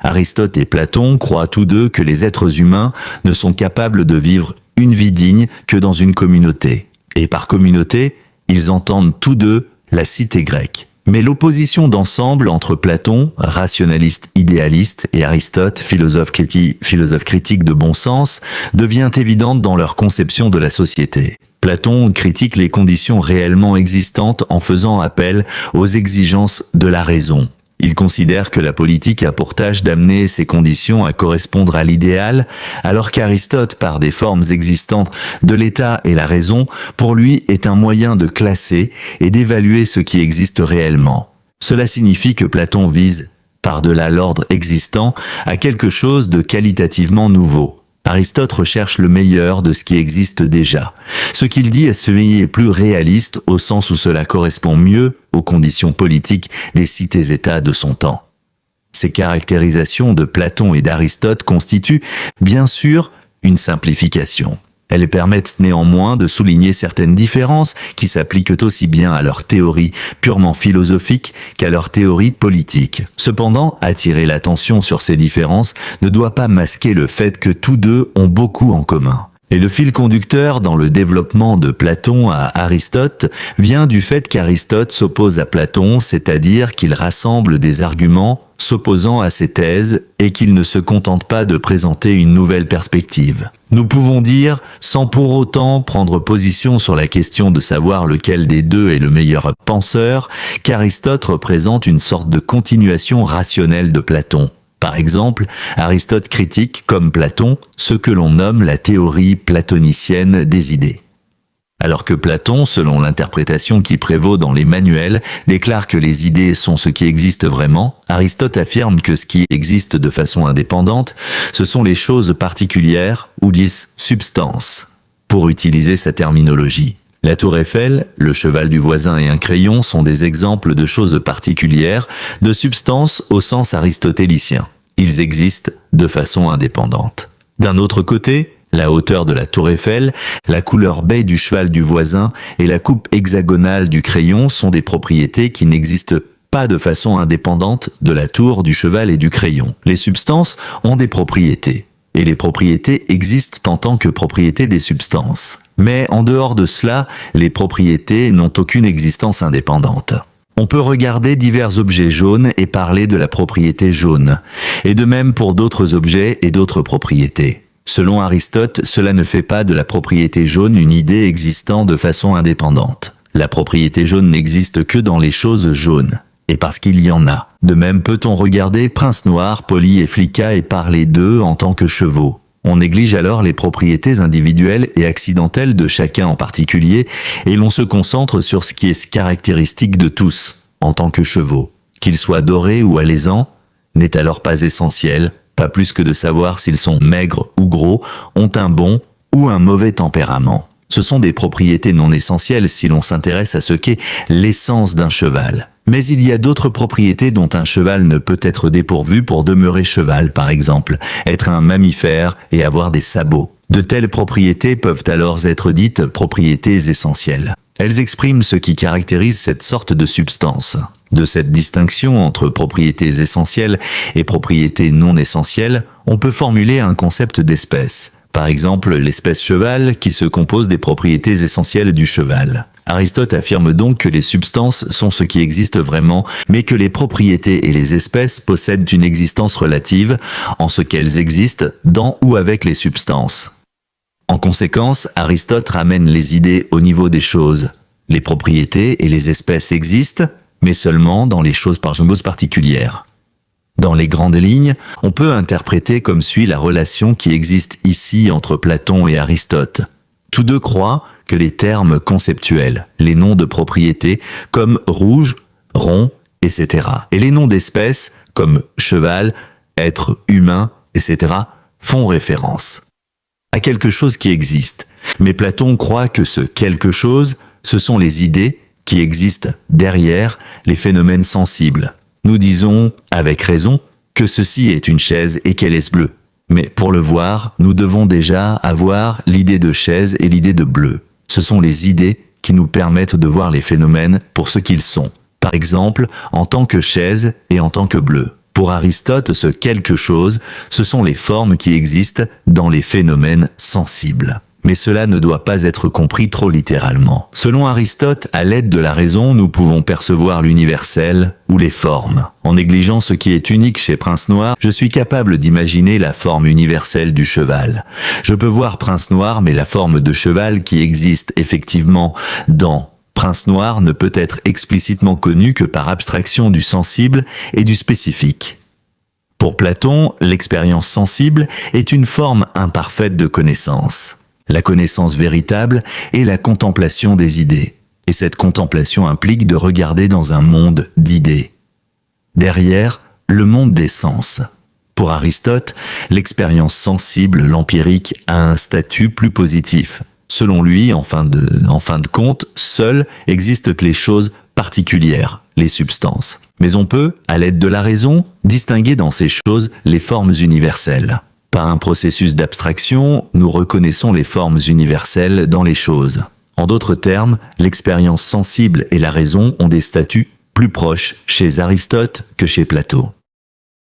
Aristote et Platon croient tous deux que les êtres humains ne sont capables de vivre une vie digne que dans une communauté. Et par communauté, ils entendent tous deux la cité grecque. Mais l'opposition d'ensemble entre Platon, rationaliste idéaliste, et Aristote, philosophe critique de bon sens, devient évidente dans leur conception de la société. Platon critique les conditions réellement existantes en faisant appel aux exigences de la raison. Il considère que la politique a pour tâche d'amener ces conditions à correspondre à l'idéal, alors qu'Aristote, par des formes existantes de l'État et la raison, pour lui est un moyen de classer et d'évaluer ce qui existe réellement. Cela signifie que Platon vise, par-delà l'ordre existant, à quelque chose de qualitativement nouveau. Aristote recherche le meilleur de ce qui existe déjà. Ce qu'il dit est celui plus réaliste au sens où cela correspond mieux aux conditions politiques des cités-États de son temps. Ces caractérisations de Platon et d'Aristote constituent, bien sûr, une simplification. Elles permettent néanmoins de souligner certaines différences qui s'appliquent aussi bien à leur théorie purement philosophique qu'à leur théorie politique. Cependant, attirer l'attention sur ces différences ne doit pas masquer le fait que tous deux ont beaucoup en commun. Et le fil conducteur dans le développement de Platon à Aristote vient du fait qu'Aristote s'oppose à Platon, c'est-à-dire qu'il rassemble des arguments s'opposant à ses thèses et qu'il ne se contente pas de présenter une nouvelle perspective. Nous pouvons dire, sans pour autant prendre position sur la question de savoir lequel des deux est le meilleur penseur, qu'Aristote représente une sorte de continuation rationnelle de Platon. Par exemple, Aristote critique, comme Platon, ce que l'on nomme la théorie platonicienne des idées. Alors que Platon, selon l'interprétation qui prévaut dans les manuels, déclare que les idées sont ce qui existe vraiment, Aristote affirme que ce qui existe de façon indépendante, ce sont les choses particulières ou disent substances, pour utiliser sa terminologie. La tour Eiffel, le cheval du voisin et un crayon sont des exemples de choses particulières, de substances au sens aristotélicien. Ils existent de façon indépendante. D'un autre côté, la hauteur de la tour Eiffel, la couleur beige du cheval du voisin et la coupe hexagonale du crayon sont des propriétés qui n'existent pas de façon indépendante de la tour, du cheval et du crayon. Les substances ont des propriétés. Et les propriétés existent en tant que propriétés des substances. Mais en dehors de cela, les propriétés n'ont aucune existence indépendante. On peut regarder divers objets jaunes et parler de la propriété jaune, et de même pour d'autres objets et d'autres propriétés. Selon Aristote, cela ne fait pas de la propriété jaune une idée existant de façon indépendante. La propriété jaune n'existe que dans les choses jaunes. Et parce qu'il y en a. De même peut-on regarder Prince Noir, Polly et Flicka et parler d'eux en tant que chevaux. On néglige alors les propriétés individuelles et accidentelles de chacun en particulier, et l'on se concentre sur ce qui est caractéristique de tous, en tant que chevaux. Qu'ils soient dorés ou alezans, n'est alors pas essentiel, pas plus que de savoir s'ils sont maigres ou gros, ont un bon ou un mauvais tempérament. Ce sont des propriétés non essentielles si l'on s'intéresse à ce qu'est l'essence d'un cheval. Mais il y a d'autres propriétés dont un cheval ne peut être dépourvu pour demeurer cheval, par exemple, être un mammifère et avoir des sabots. De telles propriétés peuvent alors être dites propriétés essentielles. Elles expriment ce qui caractérise cette sorte de substance. De cette distinction entre propriétés essentielles et propriétés non essentielles, on peut formuler un concept d'espèce. Par exemple, l'espèce cheval qui se compose des propriétés essentielles du cheval. Aristote affirme donc que les substances sont ce qui existe vraiment, mais que les propriétés et les espèces possèdent une existence relative, en ce qu'elles existent dans ou avec les substances. En conséquence, Aristote ramène les idées au niveau des choses. Les propriétés et les espèces existent, mais seulement dans les choses particulières. Dans les grandes lignes, on peut interpréter comme suit la relation qui existe ici entre Platon et Aristote. Tous deux croient que les termes conceptuels, les noms de propriétés comme rouge, rond, etc., et les noms d'espèces comme cheval, être humain, etc., font référence à quelque chose qui existe. Mais Platon croit que ce quelque chose, ce sont les idées qui existent derrière les phénomènes sensibles. Nous disons, avec raison, que ceci est une chaise et qu'elle est bleue. Mais pour le voir, nous devons déjà avoir l'idée de chaise et l'idée de bleu. Ce sont les idées qui nous permettent de voir les phénomènes pour ce qu'ils sont. Par exemple, en tant que chaise et en tant que bleu. Pour Aristote, ce quelque chose, ce sont les formes qui existent dans les phénomènes sensibles. Mais cela ne doit pas être compris trop littéralement. Selon Aristote, à l'aide de la raison, nous pouvons percevoir l'universel ou les formes. En négligeant ce qui est unique chez Prince Noir, je suis capable d'imaginer la forme universelle du cheval. Je peux voir Prince Noir, mais la forme de cheval qui existe effectivement dans Prince Noir ne peut être explicitement connue que par abstraction du sensible et du spécifique. Pour Platon, l'expérience sensible est une forme imparfaite de connaissance. La connaissance véritable est la contemplation des idées. Et cette contemplation implique de regarder dans un monde d'idées. Derrière, le monde des sens. Pour Aristote, l'expérience sensible, l'empirique, a un statut plus positif. Selon lui, en fin de compte, seules existent que les choses particulières, les substances. Mais on peut, à l'aide de la raison, distinguer dans ces choses les formes universelles. Par un processus d'abstraction, nous reconnaissons les formes universelles dans les choses. En d'autres termes, l'expérience sensible et la raison ont des statuts plus proches chez Aristote que chez Platon.